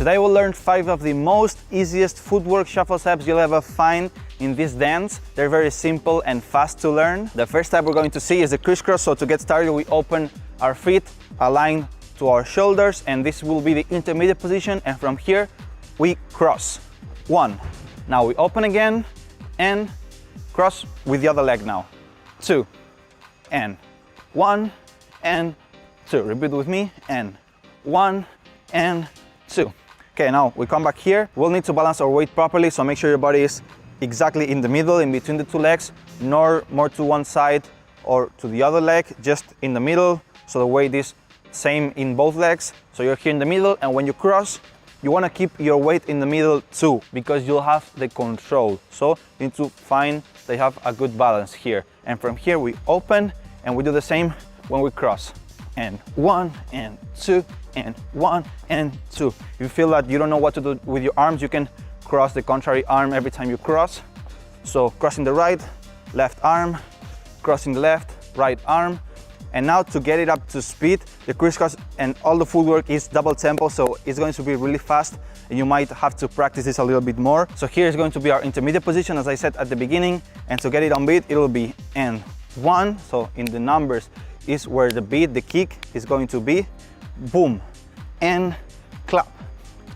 Today we'll learn 5 of the most easiest footwork shuffle steps you'll ever find in this dance. They're very simple and fast to learn. The first step we're going to see is the crisscross. So to get started, we open our feet, align to our shoulders, and this will be the intermediate position, and from here we cross. 1. Now we open again and cross with the other leg now. 2 and 1 and 2. Repeat with me, and 1 and 2. Okay, now we come back here. We'll need to balance our weight properly, so make sure your body is exactly in the middle, in between the two legs, nor more to one side or to the other leg, just in the middle, so the weight is same in both legs. So you're here in the middle, and when you cross, you want to keep your weight in the middle too, because you'll have the control. So you need to find that you have a good balance here. And from here we open, and we do the same when we cross. And 1 and 2 and 1 and 2. If you feel that you don't know what to do with your arms, you can cross the contrary arm every time you cross. So crossing the right, left arm, crossing the left, right arm. And now to get it up to speed, the crisscross and all the footwork is double tempo, so it's going to be really fast, and you might have to practice this a little bit more. So here is going to be our intermediate position, as I said at the beginning, and to get it on beat, it will be and 1, so in the numbers is where the beat, the kick is going to be. Boom and clap,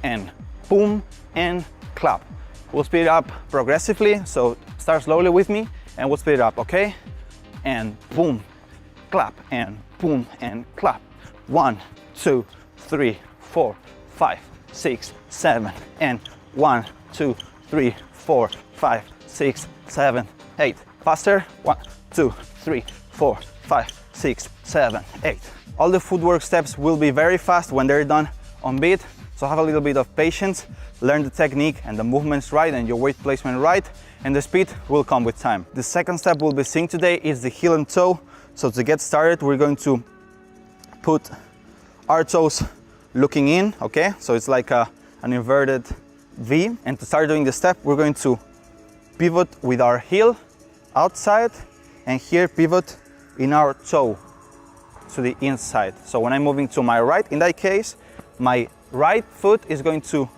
and boom and clap. We'll speed it up progressively, so start slowly with me and we'll speed it up, okay? And boom, clap, and boom and clap. 1, 2, 3, 4, 5, 6, 7, and 1, 2, 3, 4, 5, 6, 7, 8. Faster. 1, 2, 3, 4, 5, 6, 7, 8. All the footwork steps will be very fast when they're done on beat, so have a little bit of patience, learn the technique and the movements right and your weight placement right, and the speed will come with time. The second step we'll be seeing today is the heel and toe. So to get started, we're going to put our toes looking in, okay? So it's like an inverted V. And to start doing the step, we're going to pivot with our heel outside, and here pivot in our toe to the inside. So when I'm moving to my right, in that case, my right foot is going to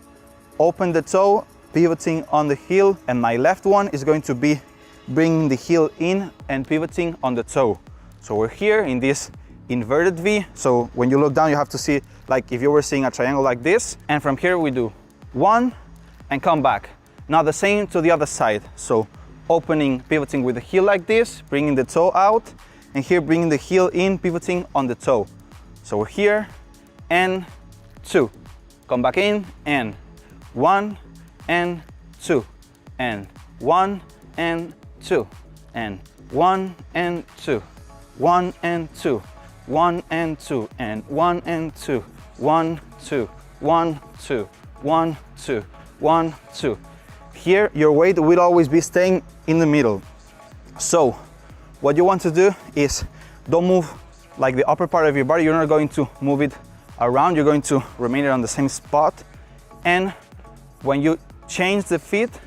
open the toe, pivoting on the heel, and my left one is going to be bringing the heel in and pivoting on the toe. So we're here in this inverted V. So when you look down, you have to see like if you were seeing a triangle like this. And from here we do 1 and come back. Now the same to the other side. So opening, pivoting with the heel like this, bringing the toe out, and here bringing the heel in, pivoting on the toe. So we're here and 2. Come back in and 1 and 2 and 1 and 2 and 1 and 2. 1 and 2, 1 and 2, and 1 and 2, 1, 2, 1, 2, 1, 2, 1, 2. Here, your weight will always be staying in the middle. So, what you want to do is don't move like the upper part of your body. You're not going to move it around. You're going to remain on the same spot. And when you change the feet,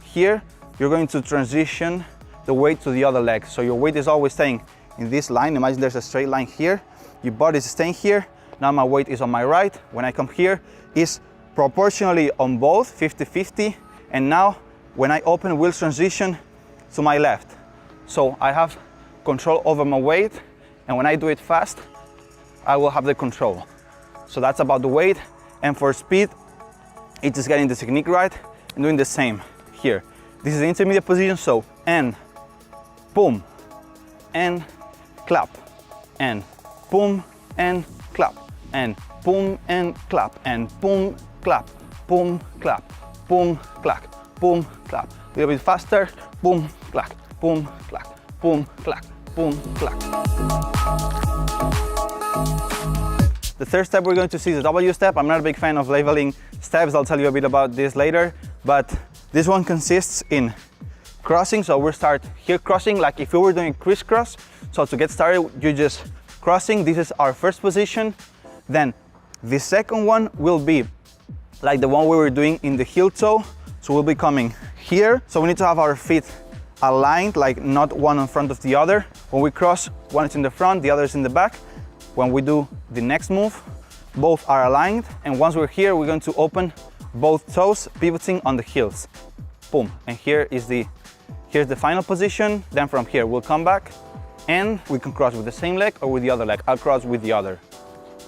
here, you're going to transition the weight to the other leg. So your weight is always staying in this line. Imagine there's a straight line here. Your body is staying here. Now my weight is on my right. When I come here, it's proportionally on both, 50-50. And now when I open, we'll transition to my left. So I have control over my weight. And when I do it fast, I will have the control. So that's about the weight. And for speed, it's just getting the technique right and doing the same here. This is the intermediate position. So, and boom, and clap, and boom and clap, and boom and clap, and boom, clap, boom, clap, boom, clap, boom, clap. A little bit faster. Boom, clap, boom, clap, boom, clap, boom, clap. The third step we're going to see is the W step. I'm not a big fan of labeling steps. I'll tell you a bit about this later, but this one consists in crossing. So we'll start here crossing like if we were doing crisscross. So to get started, you just crossing. This is our first position. Then the second one will be like the one we were doing in the heel toe. So we'll be coming here. So we need to have our feet aligned, like not one in front of the other. When we cross, one is in the front, the other is in the back. When we do the next move, both are aligned, and once we're here, we're going to open both toes, pivoting on the heels. Boom, and here's the final position. Then from here, we'll come back, and we can cross with the same leg or with the other leg. I'll cross with the other,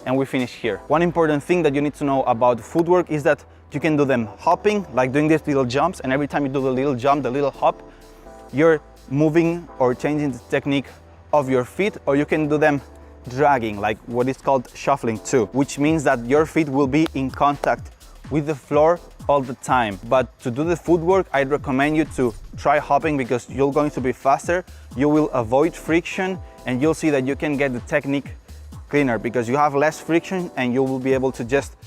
and we finish here. One important thing that you need to know about footwork is that you can do them hopping, like doing these little jumps, and every time you do the little jump, the little hop, you're moving or changing the technique of your feet, or you can do them dragging, like what is called shuffling too, which means that your feet will be in contact with the floor all the time. But to do the footwork, I'd recommend you to try hopping, because you're going to be faster, you will avoid friction, and you'll see that you can get the technique cleaner because you have less friction, and you will be able to just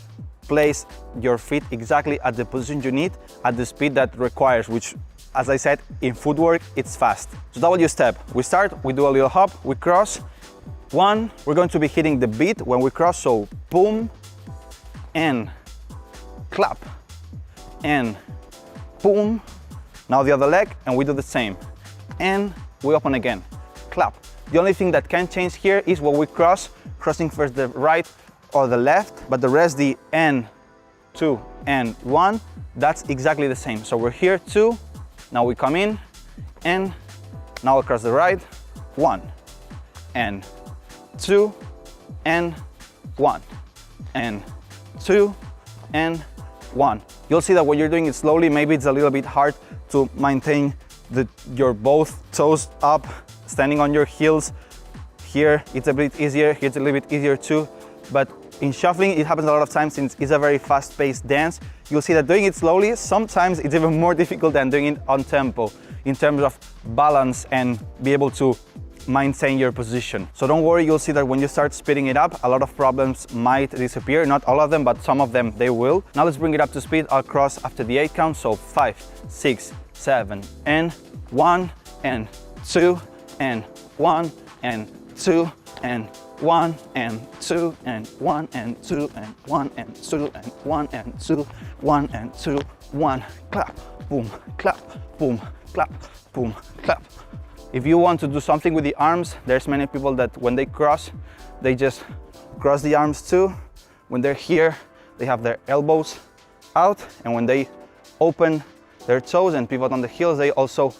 place your feet exactly at the position you need at the speed that requires, which, as I said, in footwork, it's fast. So W step, we start, we do a little hop, we cross. One, we're going to be hitting the beat when we cross, so boom, and clap, and boom. Now the other leg, and we do the same. And we open again, clap. The only thing that can change here is when we cross, crossing first the right or the left, but the rest, the and, 2, and 1, that's exactly the same. So we're here, 2, now we come in, and now across the right, 1, and 2, and 1, and 2, and 1. You'll see that when you're doing it slowly, maybe it's a little bit hard to maintain your both toes up, standing on your heels. Here it's a bit easier, here it's a little bit easier too, but in shuffling it happens a lot of times since it's a very fast-paced dance. You'll see that doing it slowly, sometimes it's even more difficult than doing it on tempo in terms of balance and be able to maintain your position. So don't worry, you'll see that when you start speeding it up, a lot of problems might disappear. Not all of them, but some of them they will. Now let's bring it up to speed. I'll cross after the 8 count, so 5, 6, 7, and 1, and 2, and 1, and 2, and 1, and 2, and 1, and 2, and 1, and 2, and 1, and 2, 1, and 2, 1, clap, boom, clap, boom, clap, boom, clap. If you want to do something with the arms, there's many people that when they cross, they just cross the arms too. When they're here, they have their elbows out, and when they open their toes and pivot on the heels, they also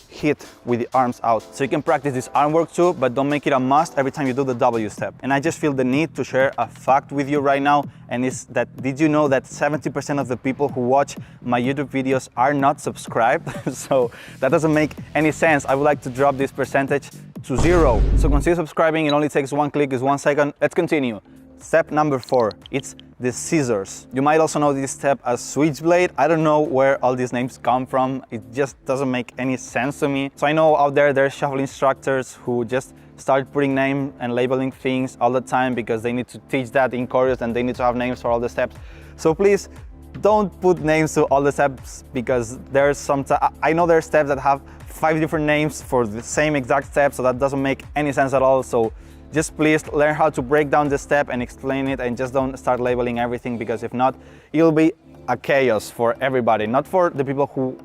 hit with the arms out. So you can practice this arm work too, but don't make it a must every time you do the W step. And I just feel the need to share a fact with you right now, and it's that, did you know that 70% of the people who watch my YouTube videos are not subscribed? So that doesn't make any sense. I would like to drop this percentage to 0. So consider subscribing. It only takes 1 click, it's 1 second. Let's continue. Step number 4, it's the scissors. You might also know this step as switchblade. I don't know where all these names come from. It just doesn't make any sense to me. So I know out there's shuffle instructors who just start putting name and labeling things all the time because they need to teach that in chorus and they need to have names for all the steps. So please don't put names to all the steps, because there's I know there are steps that have 5 different names for the same exact step, so that doesn't make any sense at all. So just please learn how to break down the step and explain it, and just don't start labeling everything, because if not, it'll be a chaos for everybody. Not for the people who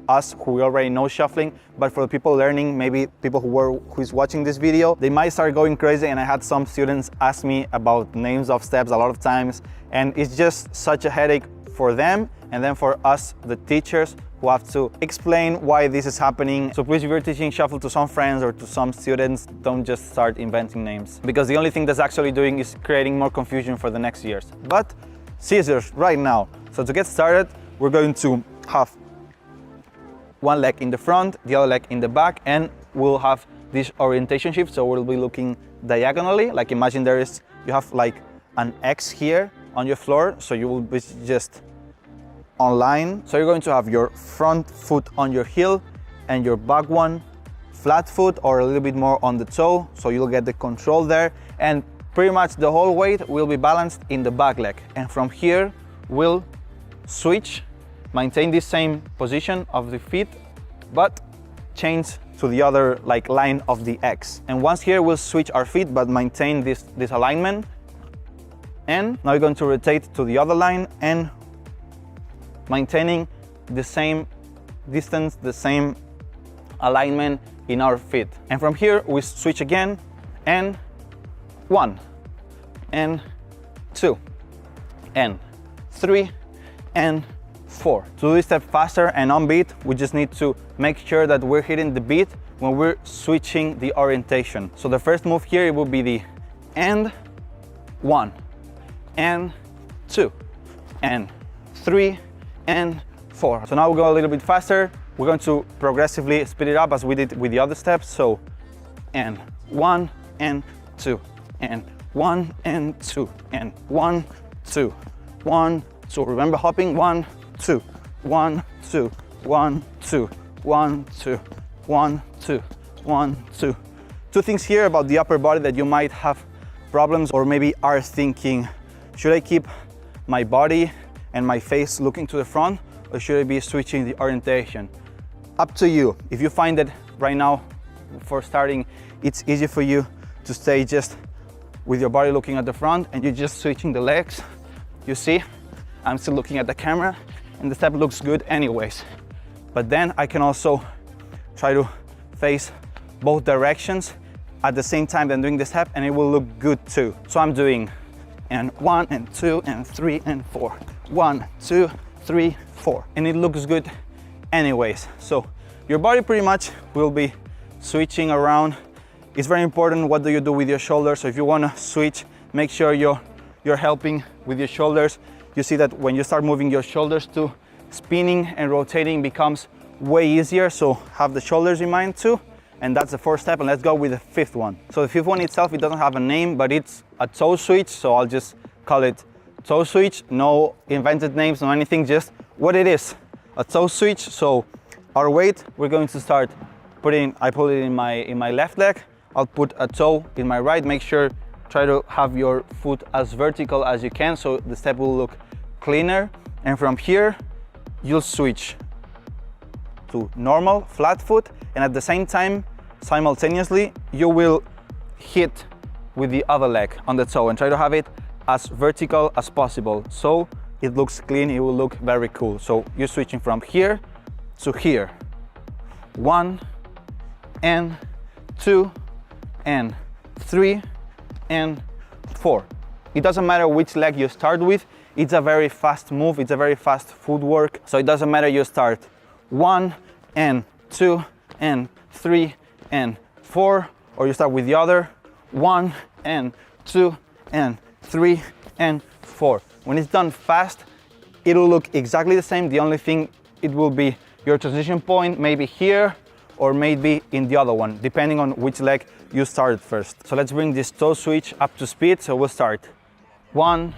already know shuffling, but for the people learning, maybe people who's watching this video, they might start going crazy. And I had some students ask me about names of steps a lot of times, and it's just such a headache for them, and then for us, the teachers, who have to explain why this is happening. So please, if you're teaching shuffle to some friends or to some students, don't just start inventing names, because the only thing that's actually doing is creating more confusion for the next years. But scissors right now. So to get started, we're going to have one leg in the front, the other leg in the back, and we'll have this orientation shift. So we'll be looking diagonally. Like imagine you have like an X here on your floor. So you will be just on line. So you're going to have your front foot on your heel and your back one flat foot or a little bit more on the toe, so you'll get the control there, and pretty much the whole weight will be balanced in the back leg. And from here we'll switch, maintain this same position of the feet, but change to the other like line of the X. And once here we'll switch our feet but maintain this alignment. And now you're going to rotate to the other line and maintaining the same distance, the same alignment in our feet. And from here we switch again, and 1, and 2, and 3 and 4. To do this step faster and on beat, we just need to make sure that we're hitting the beat when we're switching the orientation. So the first move here, it will be the and 1 and 2 and 3 and 4. So now we'll go a little bit faster. We're going to progressively speed it up as we did with the other steps. So and 1 and 2 and 1 and 2 and 1 2 1 2. Remember hopping 1 2 1 2 1 2 1 2 1 2 1 2. Two things here about the upper body that you might have problems or maybe are thinking, should I keep my body and my face looking to the front, or should I be switching the orientation? Up to you. If you find that right now for starting it's easy for you to stay just with your body looking at the front and you're just switching the legs, you see I'm still looking at the camera and the step looks good anyways. But then I can also try to face both directions at the same time than doing the step, and it will look good too. So I'm doing and 1 and 2 and 3 and 4. 1 2 3 4, and it looks good anyways. So your body pretty much will be switching around. It's very important what do you do with your shoulders. So if you want to switch, make sure you're helping with your shoulders. You see that when you start moving your shoulders too, spinning and rotating becomes way easier. So have the shoulders in mind too. And that's the fourth step, and let's go with the fifth one. So the fifth one itself, it doesn't have a name, but it's a toe switch. So I'll just call it toe switch. No invented names, no anything, just what it is, a toe switch. So our weight, we're going to start putting, I put it in my left leg. I'll put a toe in my right. Make sure, try to have your foot as vertical as you can so the step will look cleaner. And from here, you'll switch to normal flat foot, and at the same time, simultaneously, you will hit with the other leg on the toe and try to have it as vertical as possible so it looks clean, it will look very cool. So you're switching from here to here. 1 and 2 and 3 and 4. It doesn't matter which leg you start with, it's a very fast move, it's a very fast footwork, so it doesn't matter you start 1 and 2 and 3 and 4, or you start with the other 1 and 2 and 3 and 4. When it's done fast, it'll look exactly the same. The only thing, it will be your transition point maybe here or maybe in the other one, depending on which leg you started first. So let's bring this toe switch up to speed. So we'll start 1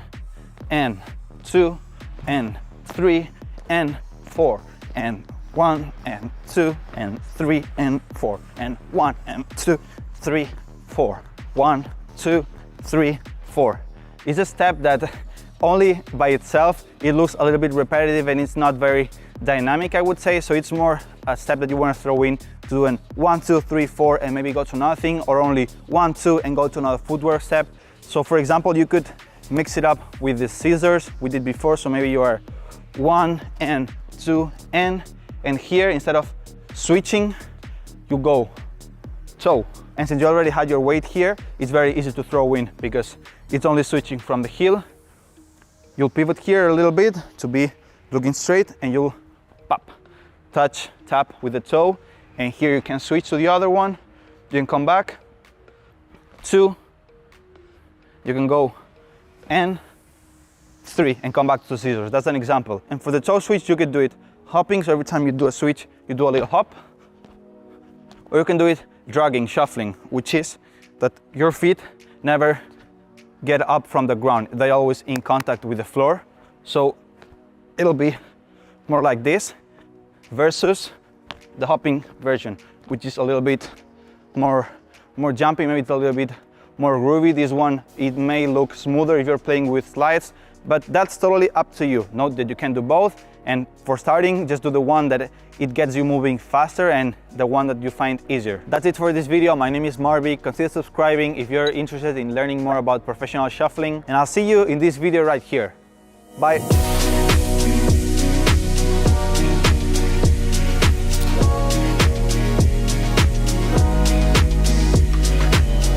and 2 and 3 and 4 and 1 and 2 and 3 and 4 and 1 and 2 3 4 1 2 3 4. It's a step that only by itself it looks a little bit repetitive and it's not very dynamic, I would say. So it's more a step that you want to throw in to do an 1 2 3 4 and maybe go to another thing, or only 1 2 and go to another footwork step. So for example, you could mix it up with the scissors we did before. So maybe you are 1 and 2 and here, instead of switching, you go toe. And since you already had your weight here, it's very easy to throw in because it's only switching from the heel. You'll pivot here a little bit to be looking straight, and you'll pop, touch, tap with the toe. And here you can switch to the other one. You can come back, 2, you can go and 3 and come back to the scissors. That's an example. And for the toe switch, you could do it hopping, so every time you do a switch, you do a little hop. Or you can do it dragging, shuffling, which is that your feet never get up from the ground. They're always in contact with the floor. So it'll be more like this versus the hopping version, which is a little bit more jumpy, maybe it's a little bit more groovy. This one, it may look smoother if you're playing with slides, but that's totally up to you. Note that you can do both, and for starting, just do the one that it gets you moving faster and the one that you find easier. That's it for this video. My name is Marvy. Consider subscribing if you're interested in learning more about professional shuffling, and I'll see you in this video right here. Bye.